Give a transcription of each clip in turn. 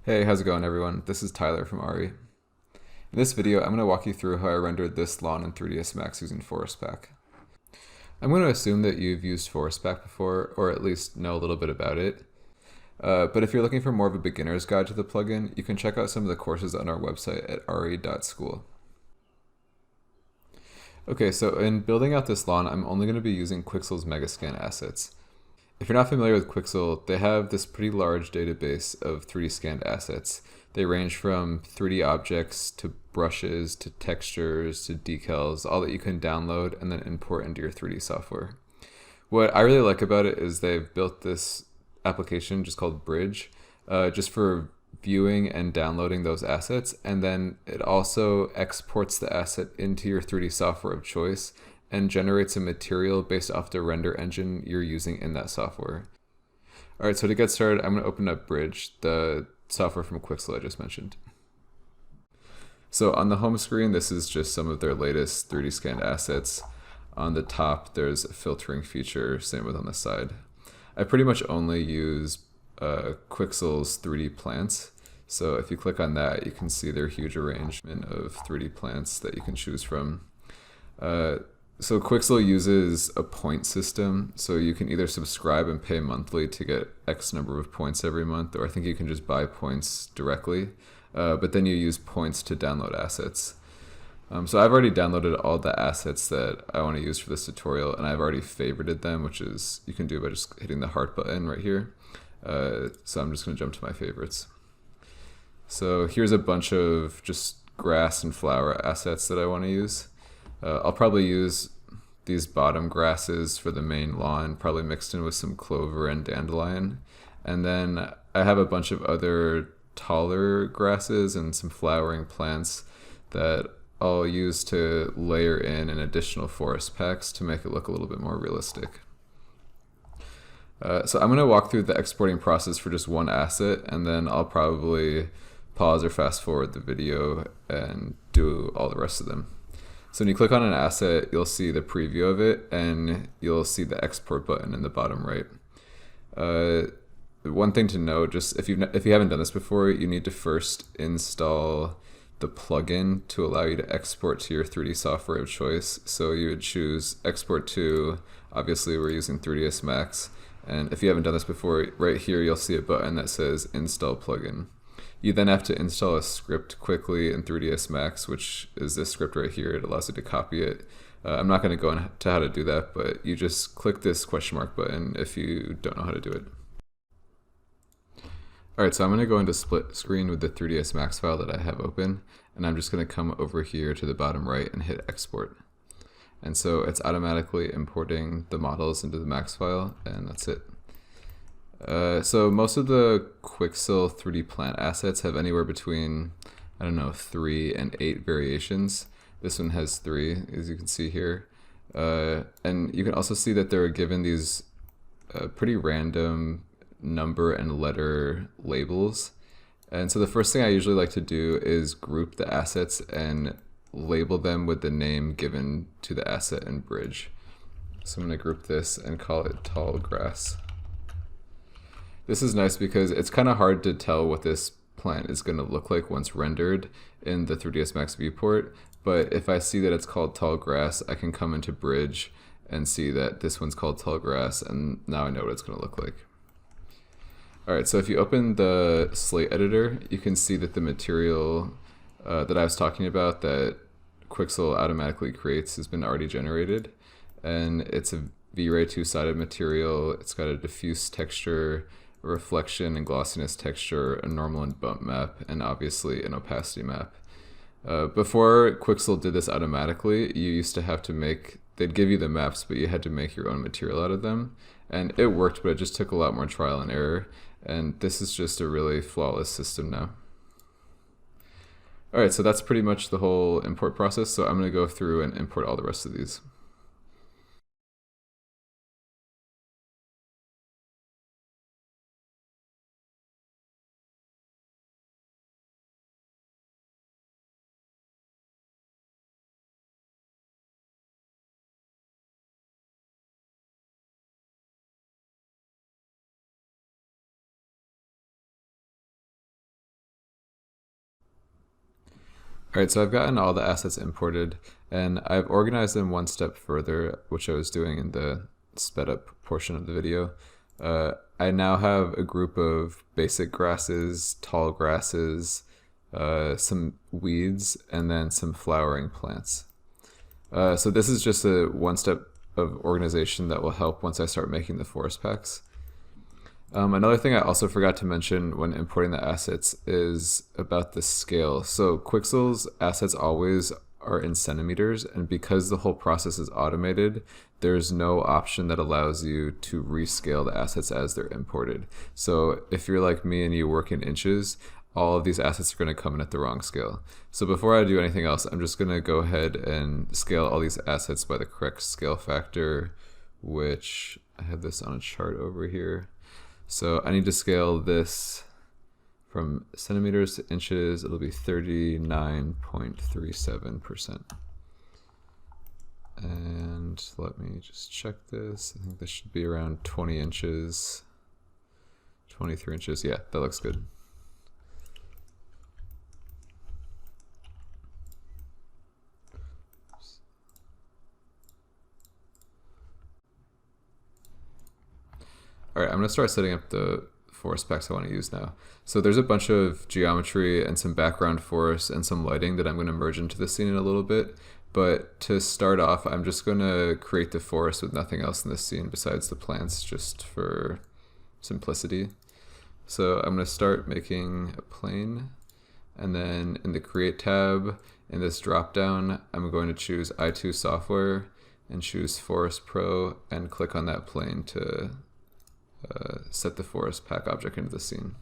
Hey, how's it going everyone? This is Tyler from Ari. In this video, I'm going to walk you through how I rendered this lawn in 3ds Max using Forest Pack. I'm going to assume that you've used Forest Pack before, or at least know a little bit about it. But if you're looking for more of a beginner's guide to the plugin, you can check out some of the courses on our website at ari.school. Okay, so in building out this lawn, I'm only going to be using Quixel's Megascan assets. If you're not familiar with Quixel, they have this pretty large database of 3D scanned assets. They range from 3D objects to brushes to textures to decals, all that you can download and then import into your 3D software. What I really like about it is they've built this application just called Bridge, just for viewing and downloading those assets, and then it also exports the asset into your 3D software of choice and generates a material based off the render engine you're using in that software. All right, so to get started, I'm going to open up Bridge, the software from Quixel I just mentioned. So on the home screen, this is just some of their latest 3D scanned assets. On the top, there's a filtering feature, same with on the side. I pretty much only use Quixel's 3D plants. So if you click on that, you can see their huge arrangement of 3D plants that you can choose from. So Quixel uses a point system, so you can either subscribe and pay monthly to get X number of points every month, or I think you can just buy points directly, but then you use points to download assets. So I've already downloaded all the assets that I want to use for this tutorial, and I've already favorited them, which is you can do by just hitting the heart button right here. So I'm just going to jump to my favorites. So here's a bunch of just grass and flower assets that I want to use. I'll probably use these bottom grasses for the main lawn, probably mixed in with some clover and dandelion. And then I have a bunch of other taller grasses and some flowering plants that I'll use to layer in additional forest packs to make it look a little bit more realistic. So I'm going to walk through the exporting process for just one asset, and then I'll probably pause or fast forward the video and do all the rest of them. So when you click on an asset, you'll see the preview of it, and you'll see the export button in the bottom right. One thing to note, just if you haven't done this before, you need to first install the plugin to allow you to export to your 3D software of choice. So you would choose export to, obviously we're using 3ds Max, and if you haven't done this before, right here you'll see a button that says install plugin. You then have to install a script quickly in 3ds Max, which is this script right here. It allows you to copy it. I'm not going to go into how to do that, but you just click this question mark button if you don't know how to do it. All right, so I'm going to go into split screen with the 3ds Max file that I have open, and I'm just going to come over here to the bottom right and hit export. And so it's automatically importing the models into the Max file, and that's it. So most of the Quixel 3D plant assets have anywhere between, I don't know, 3 and 8 variations. This one has 3, as you can see here. And you can also see that they're given these pretty random number and letter labels. And so the first thing I usually like to do is group the assets and label them with the name given to the asset in Bridge. So I'm going to group this and call it tall grass. This is nice because it's kind of hard to tell what this plant is going to look like once rendered in the 3ds Max viewport, but if I see that it's called tall grass, I can come into Bridge and see that this one's called tall grass, and now I know what it's going to look like. Alright, so if you open the Slate Editor, you can see that the material that I was talking about that Quixel automatically creates has been already generated, and it's a V-Ray two-sided material. It's got a diffuse texture, a reflection and glossiness texture, a normal and bump map, and obviously an opacity map. Before Quixel did this automatically, you used to have to they'd give you the maps, but you had to make your own material out of them. And it worked, but it just took a lot more trial and error. And this is just a really flawless system now. Alright, so that's pretty much the whole import process. So I'm going to go through and import all the rest of these. All right, so I've gotten all the assets imported, and I've organized them one step further, which I was doing in the sped up portion of the video. I now have a group of basic grasses, tall grasses, some weeds, and then some flowering plants. So this is just a one step of organization that will help once I start making the forest packs. Another thing I also forgot to mention when importing the assets is about the scale. So Quixel's assets always are in centimeters, and because the whole process is automated, there's no option that allows you to rescale the assets as they're imported. So if you're like me and you work in inches, all of these assets are going to come in at the wrong scale. So before I do anything else, I'm just going to go ahead and scale all these assets by the correct scale factor, which I have this on a chart over here. So I need to scale this from centimeters to inches. It'll be 39.37%. And let me just check this. I think this should be around 20 inches, 23 inches. Yeah, that looks good. All right, I'm gonna start setting up the forest packs I want to use now. So there's a bunch of geometry and some background forest and some lighting that I'm gonna merge into the scene in a little bit. But to start off, I'm just gonna create the forest with nothing else in the scene besides the plants, just for simplicity. So I'm gonna start making a plane, and then in the create tab, in this drop down, I'm going to choose i2 software and choose Forest Pro and click on that plane to set the forest pack object into the scene.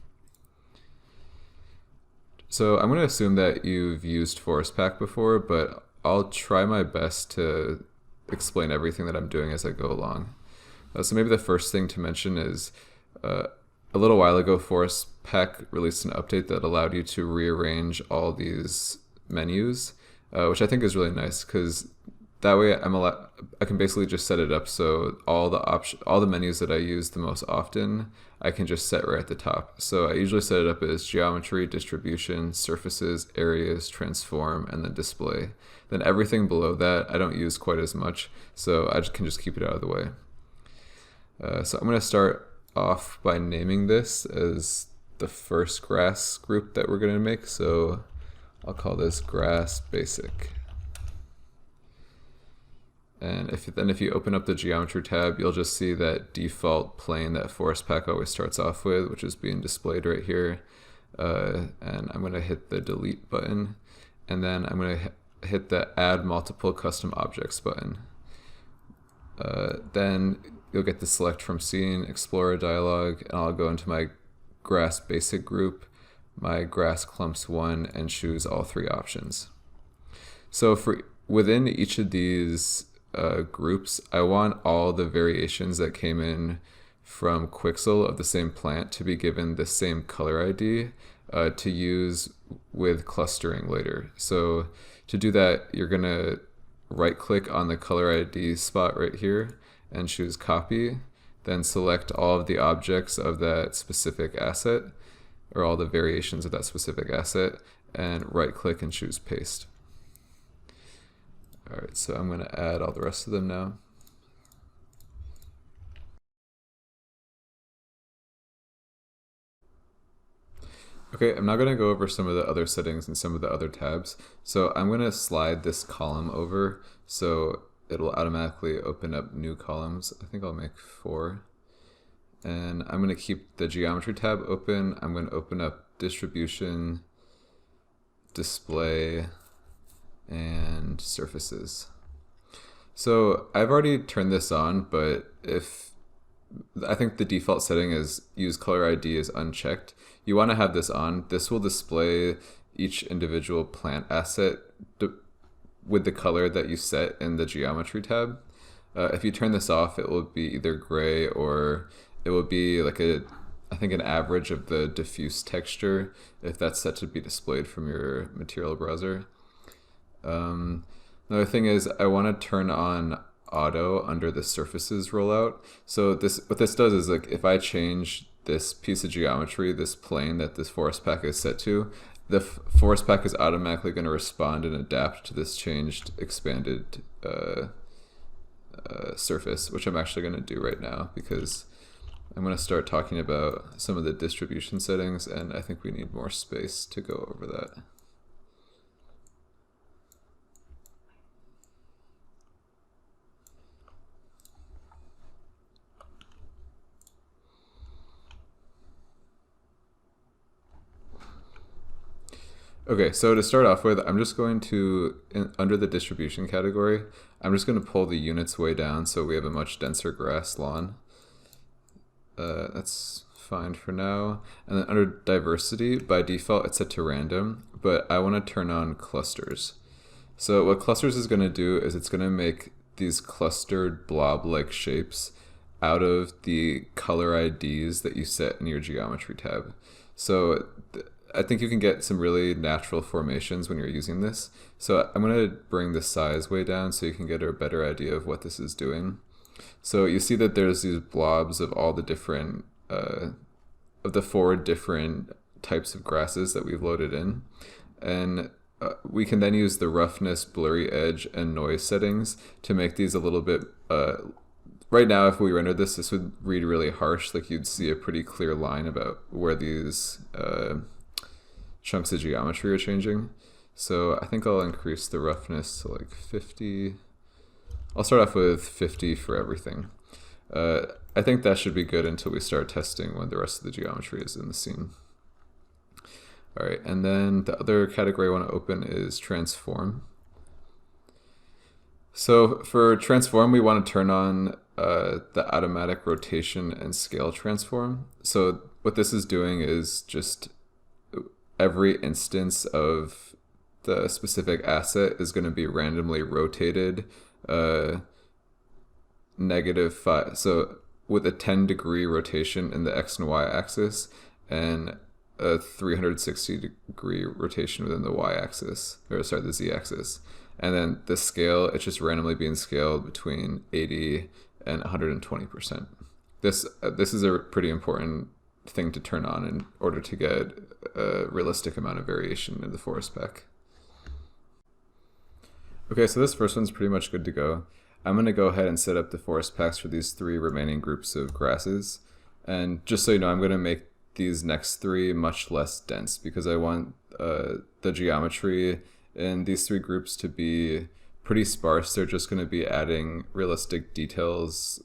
So I'm going to assume that you've used forest pack before, but I'll try my best to explain everything that I'm doing as I go along. So maybe the first thing to mention is a little while ago, Forest Pack released an update that allowed you to rearrange all these menus, which I think is really nice because that way I can basically just set it up so all the menus that I use the most often, I can just set right at the top. So I usually set it up as geometry, distribution, surfaces, areas, transform, and then display. Then everything below that I don't use quite as much, so I can just keep it out of the way. So I'm going to start off by naming this as the first grass group that we're going to make. So I'll call this grass basic. And if you open up the geometry tab, you'll just see that default plane that forest pack always starts off with, which is being displayed right here. And I'm going to hit the delete button, and then I'm going to hit the add multiple custom objects button. Then you'll get the select from scene explorer dialog, and I'll go into my grass basic group, my grass clumps 1, and choose all 3 options. So within each of these groups, I want all the variations that came in from Quixel of the same plant to be given the same color ID to use with clustering later. So to do that, you're going to right click on the color ID spot right here and choose copy, then select all of the objects of that specific asset or all the variations of that specific asset and right click and choose paste. All right, so I'm going to add all the rest of them now. Okay, I'm now going to go over some of the other settings and some of the other tabs. So I'm going to slide this column over so it'll automatically open up new columns. I think I'll make 4. And I'm going to keep the geometry tab open. I'm going to open up distribution, display, and surfaces. So I've already turned this on, but I think the default setting is use color ID is unchecked. You want to have this on. This will display each individual plant asset with the color that you set in the geometry tab. If you turn this off, it will be either gray or it will be like I think an average of the diffuse texture if that's set to be displayed from your material browser. Another thing is I want to turn on auto under the surfaces rollout. So what this does is, like, if I change this piece of geometry, this plane that this forest pack is set to, the forest pack is automatically going to respond and adapt to this changed expanded surface, which I'm actually going to do right now because I'm going to start talking about some of the distribution settings, and I think we need more space to go over that. Okay, so to start off with, I'm just going to, under the distribution category, I'm just going to pull the units way down so we have a much denser grass lawn. That's fine for now. And then under diversity, by default, it's set to random, but I want to turn on clusters. So what clusters is going to do is it's going to make these clustered blob-like shapes out of the color IDs that you set in your geometry tab. So I think you can get some really natural formations when you're using this. So I'm going to bring the size way down so you can get a better idea of what this is doing. So you see that there's these blobs of all the different, of the 4 different types of grasses that we've loaded in. And we can then use the roughness, blurry edge, and noise settings to make these a little bit, right now if we render this would read really harsh, like you'd see a pretty clear line about where these chunks of geometry are changing. So I think I'll increase the roughness to like 50. I'll start off with 50 for everything. I think that should be good until we start testing when the rest of the geometry is in the scene. All right, and then the other category I want to open is transform. So for transform, we want to turn on the automatic rotation and scale transform. So what this is doing is just every instance of the specific asset is going to be randomly rotated -5. So with a 10-degree rotation in the X and Y axis and a 360-degree rotation within the Y axis, or sorry, the Z axis. And then the scale, it's just randomly being scaled between 80 and 120%. This is a pretty important thing to turn on in order to get a realistic amount of variation in the forest pack. Okay, so this first one's pretty much good to go. I'm going to go ahead and set up the forest packs for these 3 remaining groups of grasses. And just so you know, I'm going to make these next 3 much less dense because I want the geometry in these 3 groups to be pretty sparse. They're just going to be adding realistic details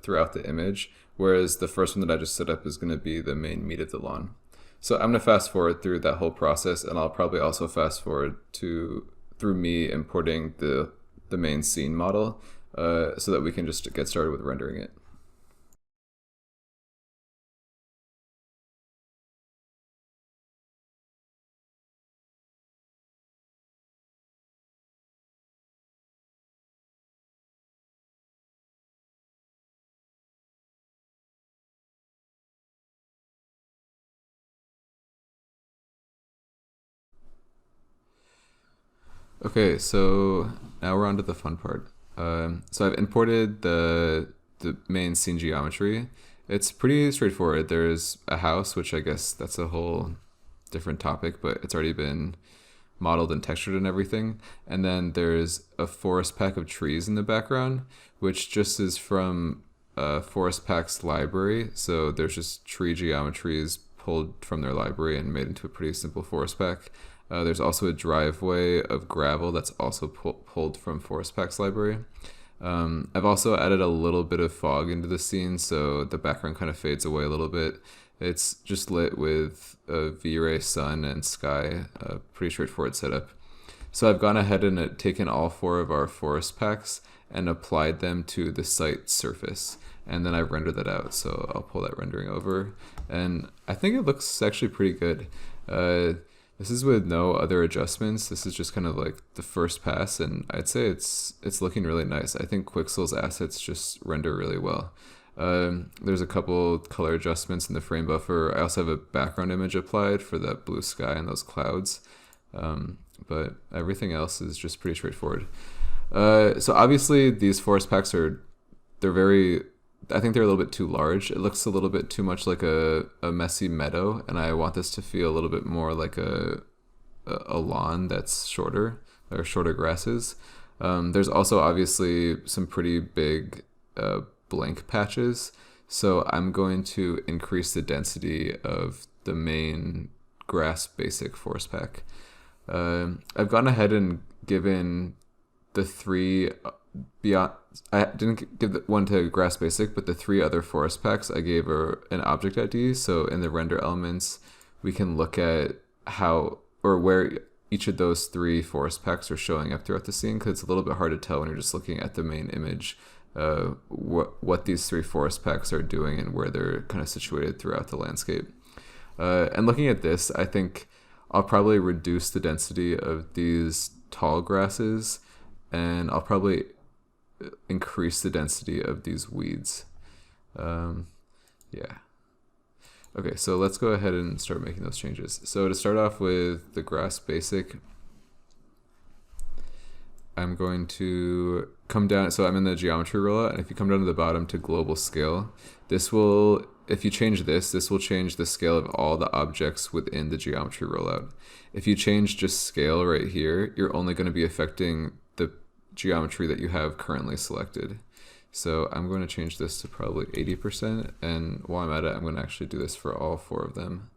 throughout the image, whereas the first one that I just set up is going to be the main meat of the lawn. So I'm going to fast forward through that whole process, and I'll probably also fast forward through me importing the main scene model so that we can just get started with rendering it. Okay, so now we're on to the fun part. So I've imported the main scene geometry. It's pretty straightforward. There's a house, which I guess that's a whole different topic, but it's already been modeled and textured and everything. And then there's a forest pack of trees in the background, which just is from Forest Pack's library. So there's just tree geometries pulled from their library and made into a pretty simple forest pack. There's also a driveway of gravel that's also pulled from Forest Pack's library. I've also added a little bit of fog into the scene, so the background kind of fades away a little bit. It's just lit with a V-ray sun and sky, a pretty straightforward setup. So I've gone ahead and taken all 4 of our forest packs and applied them to the site surface. And then I've rendered that out, so I'll pull that rendering over. And I think it looks actually pretty good. This is with no other adjustments. This is just kind of like the first pass, and I'd say it's looking really nice. I think Quixel's assets just render really well. There's a couple color adjustments in the frame buffer. I also have a background image applied for that blue sky and those clouds. But everything else is just pretty straightforward. So obviously these forest packs I think they're a little bit too large. It looks a little bit too much like a messy meadow, and I want this to feel a little bit more like a a lawn that's shorter, or shorter grasses. There's also obviously some pretty big blank patches, so I'm going to increase the density of the main grass basic forest pack. I've gone ahead and given the three beyond. I didn't give the one to grass basic, but the three other forest packs I gave an object ID. So in the render elements, we can look at how or where each of those three forest packs are showing up throughout the scene, because it's a little bit hard to tell when you're just looking at the main image what these three forest packs are doing and where they're kind of situated throughout the landscape. And looking at this, I think I'll probably reduce the density of these tall grasses, and I'll probably increase the density of these weeds. Yeah. Okay, so let's go ahead and start making those changes. So to start off with the grass basic, I'm going to come down. So I'm in the geometry rollout, and if you come down to the bottom to global scale, this will, if you change this, this will change the scale of all the objects within the geometry rollout. If you change just scale right here, you're only going to be affecting the geometry that you have currently selected. So I'm going to change this to probably 80%, and while I'm at it, I'm going to actually do this for all four of them.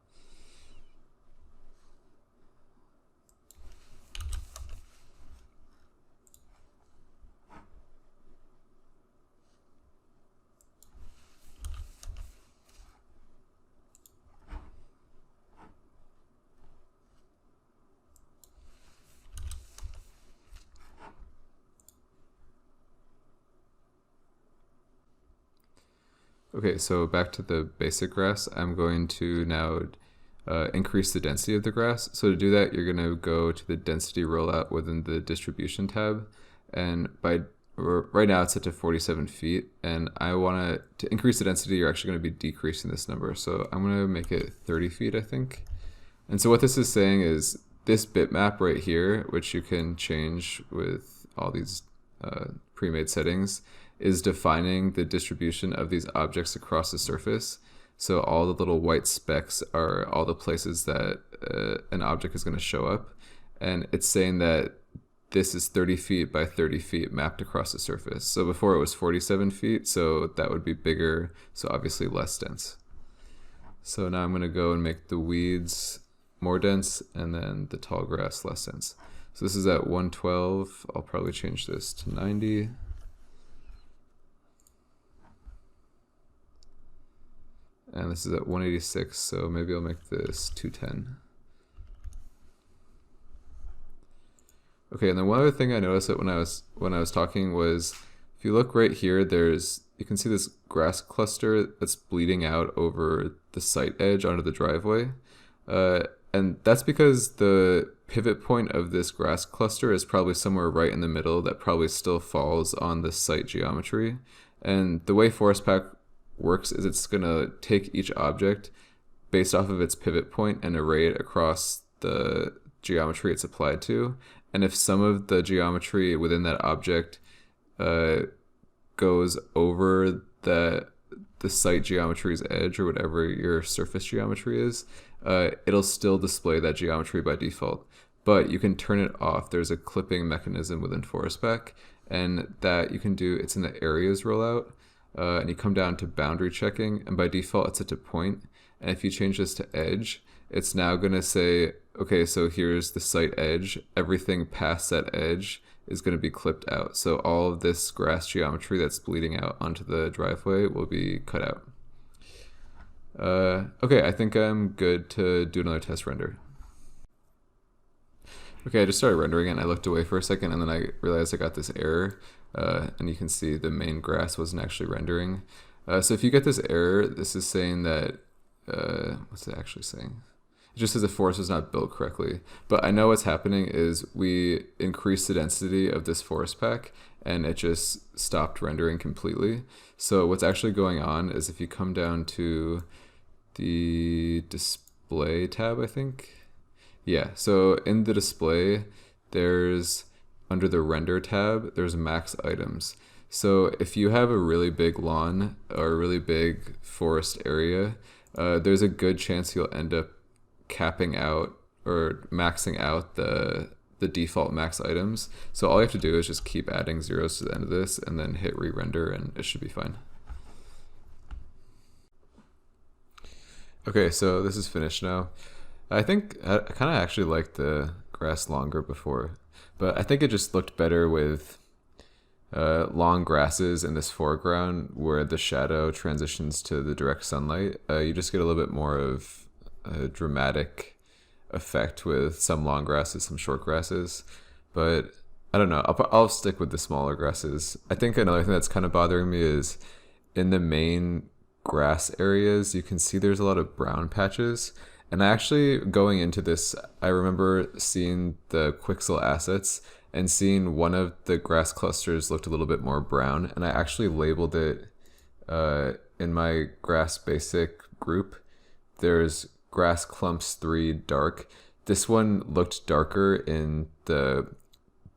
Okay, so back to the basic grass, I'm going to now increase the density of the grass. So to do that, you're going to go to the density rollout within the distribution tab. And right now it's set to 47 feet. And I want to increase the density, you're actually going to be decreasing this number. So I'm going to make it 30 feet, I think. And so what this is saying is this bitmap right here, which you can change with all these pre-made settings, is defining the distribution of these objects across the surface. So all the little white specks are all the places that an object is going to show up. And it's saying that this is 30 feet by 30 feet mapped across the surface. So before it was 47 feet, so that would be bigger, so obviously less dense. So now I'm going to go and make the weeds more dense, and then the tall grass less dense. So this is at 112. I'll probably change this to 90. And this is at 186, so maybe I'll make this 210. Okay, and then one other thing I noticed that when I was talking was, if you look right here, you can see this grass cluster that's bleeding out over the site edge onto the driveway. And that's because the pivot point of this grass cluster is probably somewhere right in the middle that probably still falls on the site geometry. And the way Forest Pack works is it's going to take each object based off of its pivot point and array it across the geometry it's applied to. And if some of the geometry within that object goes over the site geometry's edge, or whatever your surface geometry is, it'll still display that geometry by default. But you can turn it off. There's a clipping mechanism within Forest Pack, and that you can do, it's in the areas rollout. And you come down to boundary checking, and by default it's set to point. And if you change this to edge, it's now going to say, okay, so here's the site edge. Everything past that edge is going to be clipped out. So all of this grass geometry that's bleeding out onto the driveway will be cut out. Okay, I think I'm good to do another test render. Okay, I just started rendering it, and I looked away for a second, and then I realized I got this error. And you can see the main grass wasn't actually rendering. So if you get this error, this is saying that, what's it actually saying? It just says the forest was not built correctly. But I know what's happening is we increased the density of this forest pack, and it just stopped rendering completely. So what's actually going on is if you come down to the display tab, I think. Yeah, so in the display, there's, under the render tab, there's max items. So if you have a really big lawn or a really big forest area, there's a good chance you'll end up capping out or maxing out the default max items. So all you have to do is just keep adding zeros to the end of this and then hit re-render and it should be fine. Okay, so this is finished now. I think I kind of actually liked the grass longer before, but I think it just looked better with long grasses in this foreground where the shadow transitions to the direct sunlight. You just get a little bit more of a dramatic effect with some long grasses, some short grasses. But I don't know. I'll stick with the smaller grasses. I think another thing that's kind of bothering me is in the main grass areas, you can see there's a lot of brown patches. And actually, going into this, I remember seeing the Quixel assets and seeing one of the grass clusters looked a little bit more brown. And I actually labeled it in my grass basic group. There's grass clumps 3 dark. This one looked darker in the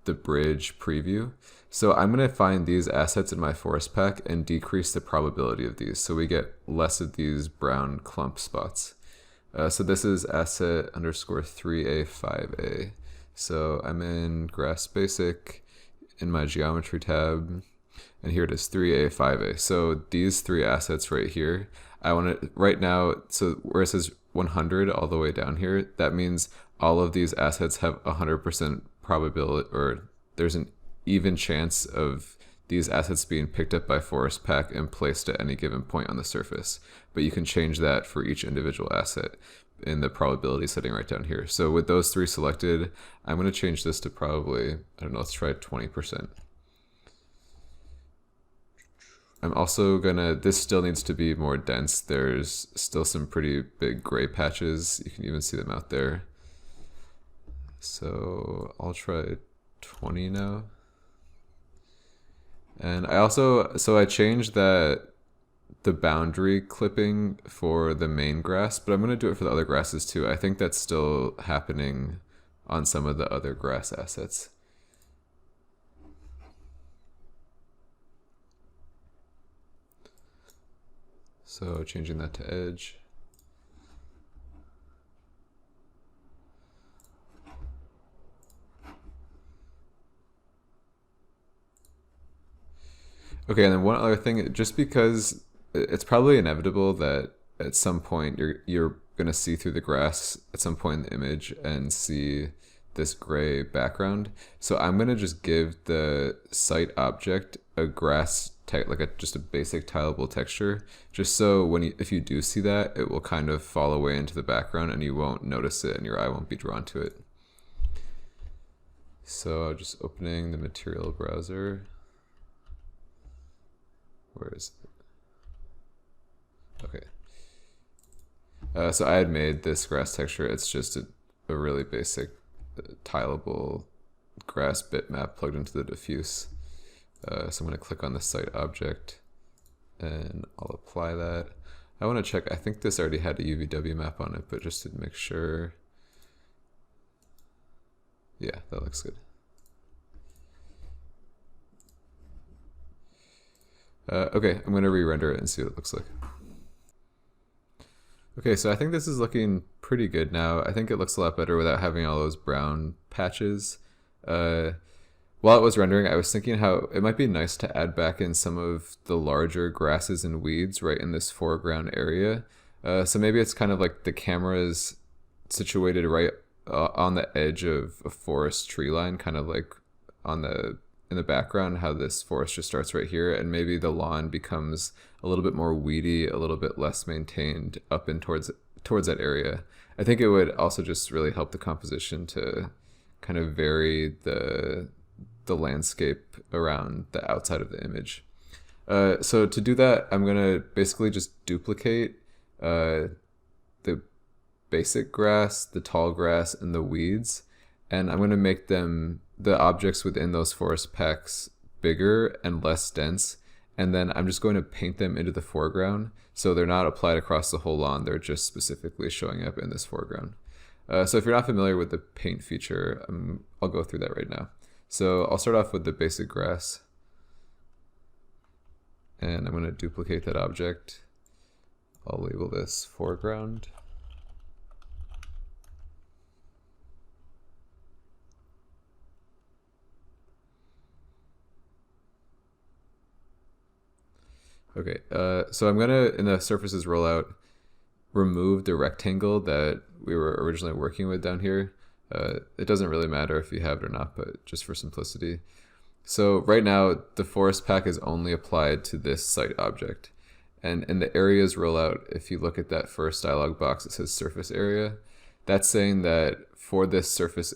bridge preview. So I'm going to find these assets in my forest pack and decrease the probability of these so we get less of these brown clump spots. So this is asset underscore 3A5A. So I'm in grass basic in my geometry tab, and here it is 3A5A. So these 3 assets right here, I want to right now, so where it says 100 all the way down here, that means all of these assets have 100% probability, or there's an even chance of these assets being picked up by forest pack and placed at any given point on the surface. But you can change that for each individual asset in the probability setting right down here. So with those 3 selected, I'm going to change this to probably, I don't know, let's try 20%. I'm also gonna, this still needs to be more dense. There's still some pretty big gray patches. You can even see them out there. So I'll try 20 now. And I also, so I changed the boundary clipping for the main grass, but I'm going to do it for the other grasses too. I think that's still happening on some of the other grass assets. So changing that to edge. Okay, and then one other thing, just because it's probably inevitable that at some point you're gonna see through the grass at some point in the image and see this gray background. So I'm gonna just give the site object a grass like just a basic tileable texture, just so when if you do see that, it will kind of fall away into the background and you won't notice it and your eye won't be drawn to it. So just opening the material browser. Where is it? Okay. So I had made this grass texture. It's just a really basic tileable grass bitmap plugged into the diffuse. So I'm going to click on the site object and I'll apply that. I want to check, I think this already had a UVW map on it, but just to make sure. Yeah, that looks good. Okay, I'm going to re-render it and see what it looks like. Okay, so I think this is looking pretty good now. I think it looks a lot better without having all those brown patches. While it was rendering, I was thinking how it might be nice to add back in some of the larger grasses and weeds right in this foreground area. So maybe it's kind of like the camera is situated right on the edge of a forest tree line, kind of like on in the background, how this forest just starts right here, and maybe the lawn becomes a little bit more weedy, a little bit less maintained up and towards that area. I think it would also just really help the composition to kind of vary the landscape around the outside of the image. So to do that, I'm gonna basically just duplicate the basic grass, the tall grass, and the weeds, and I'm gonna make them, the objects within those forest packs, bigger and less dense, and then I'm just going to paint them into the foreground so they're not applied across the whole lawn, they're just specifically showing up in this foreground. So if you're not familiar with the paint feature, I'll go through that right now. So I'll start off with the basic grass, and I'm going to duplicate that object. I'll label this foreground. Okay, so I'm gonna, in the surfaces rollout, remove the rectangle that we were originally working with down here. It doesn't really matter if you have it or not, but just for simplicity. So right now, the forest pack is only applied to this site object. And in the areas rollout, if you look at that first dialog box, it says surface area. That's saying that for this surface,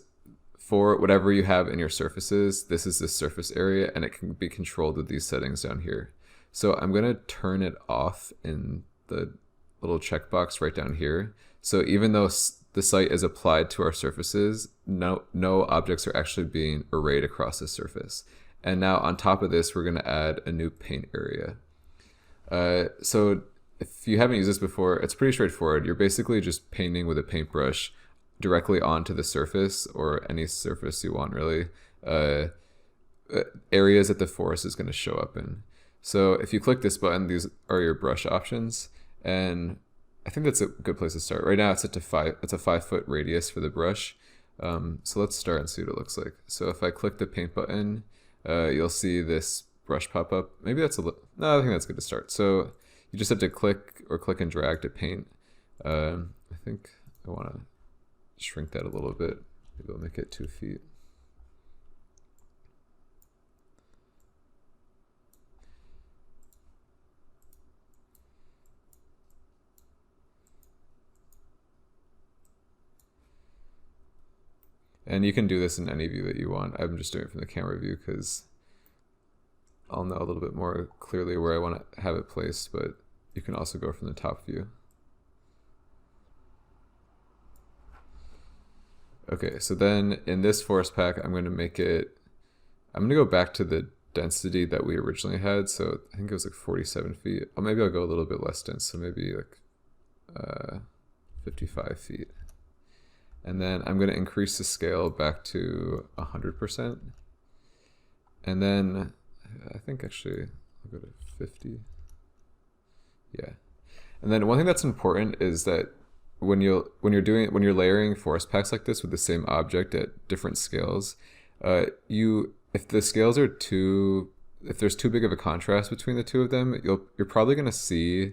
for whatever you have in your surfaces, this is the surface area, and it can be controlled with these settings down here. So I'm going to turn it off in the little checkbox right down here. So even though the site is applied to our surfaces, no objects are actually being arrayed across the surface. And now on top of this, we're going to add a new paint area. So if you haven't used this before, it's pretty straightforward. You're basically just painting with a paintbrush directly onto the surface, or any surface you want, really. Areas that the forest is going to show up in. So if you click this button, these are your brush options, and I think that's a good place to start. Right now it's set to 5. It's a 5-foot radius for the brush. So let's start and see what it looks like. So if I click the paint button, you'll see this brush pop up. Maybe that's no, I think that's good to start. So you just have to click and drag to paint. I think I want to shrink that a little bit. Maybe I'll make it 2 feet. And you can do this in any view that you want. I'm just doing it from the camera view because I'll know a little bit more clearly where I want to have it placed, but you can also go from the top view. Okay, so then in this forest pack, I'm going to go back to the density that we originally had. So I think it was like 47 feet. Or maybe I'll go a little bit less dense, so maybe like 55 feet. And then I'm going to increase the scale back to 100%. And then I think actually I'll go to 50. Yeah. And then one thing that's important is that when you're layering forest packs like this with the same object at different scales, if the scales are if there's too big of a contrast between the two of them, you're probably going to see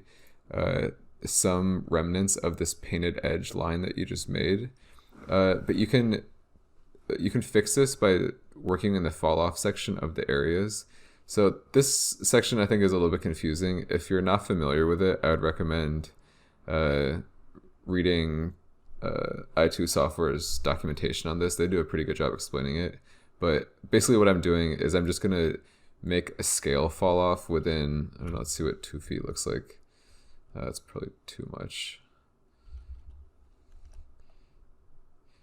some remnants of this painted edge line that you just made. But you can fix this by working in the fall off section of the areas. So this section I think is a little bit confusing. If you're not familiar with it, I would recommend reading i2 Software's documentation on this. They do a pretty good job explaining it. But basically what I'm doing is I'm just going to make a scale fall off within, I don't know, let's see what 2 feet looks like. That's probably too much.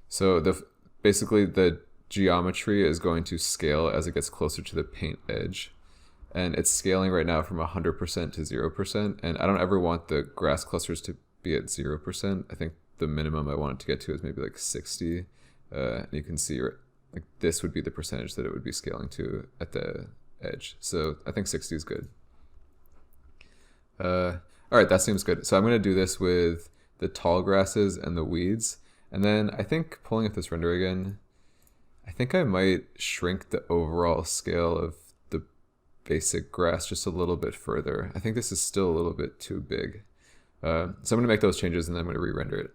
So basically the geometry is going to scale as it gets closer to the paint edge. And it's scaling right now from 100% to 0%. And I don't ever want the grass clusters to be at 0%. I think the minimum I want it to get to is maybe like 60. And you can see like this would be the percentage that it would be scaling to at the edge. So I think 60 is good. All right, that seems good. So I'm going to do this with the tall grasses and the weeds. And then I think, pulling up this render again, I think I might shrink the overall scale of the basic grass just a little bit further. I think this is still a little bit too big. So I'm going to make those changes and then I'm going to re-render it.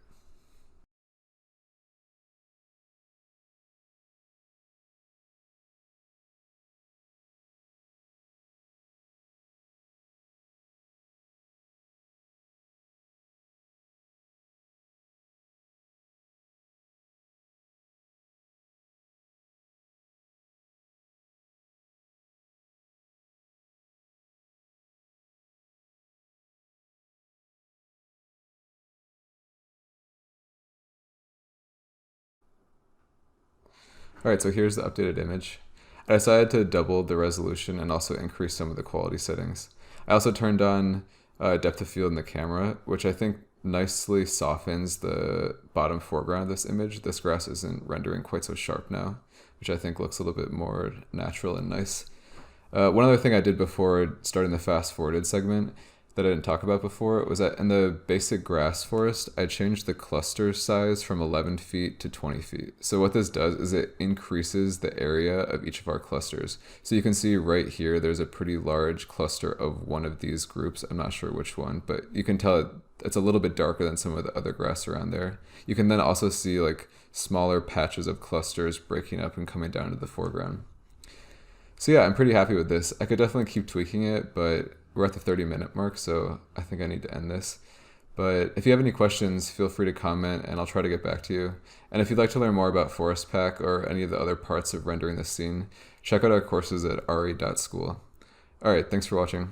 All right, so here's the updated image. I decided to double the resolution and also increase some of the quality settings. I also turned on depth of field in the camera, which I think nicely softens the bottom foreground of this image. This grass isn't rendering quite so sharp now, which I think looks a little bit more natural and nice. One other thing I did before starting the fast forwarded segment that I didn't talk about before was that in the basic grass forest, I changed the cluster size from 11 feet to 20 feet. So what this does is it increases the area of each of our clusters. So you can see right here, there's a pretty large cluster of one of these groups. I'm not sure which one, but you can tell it's a little bit darker than some of the other grass around there. You can then also see like smaller patches of clusters breaking up and coming down to the foreground. So yeah, I'm pretty happy with this. I could definitely keep tweaking it, but we're at the 30-minute mark, so I think I need to end this. But if you have any questions, feel free to comment and I'll try to get back to you. And if you'd like to learn more about Forest Pack or any of the other parts of rendering this scene, check out our courses at re.school. All right, thanks for watching.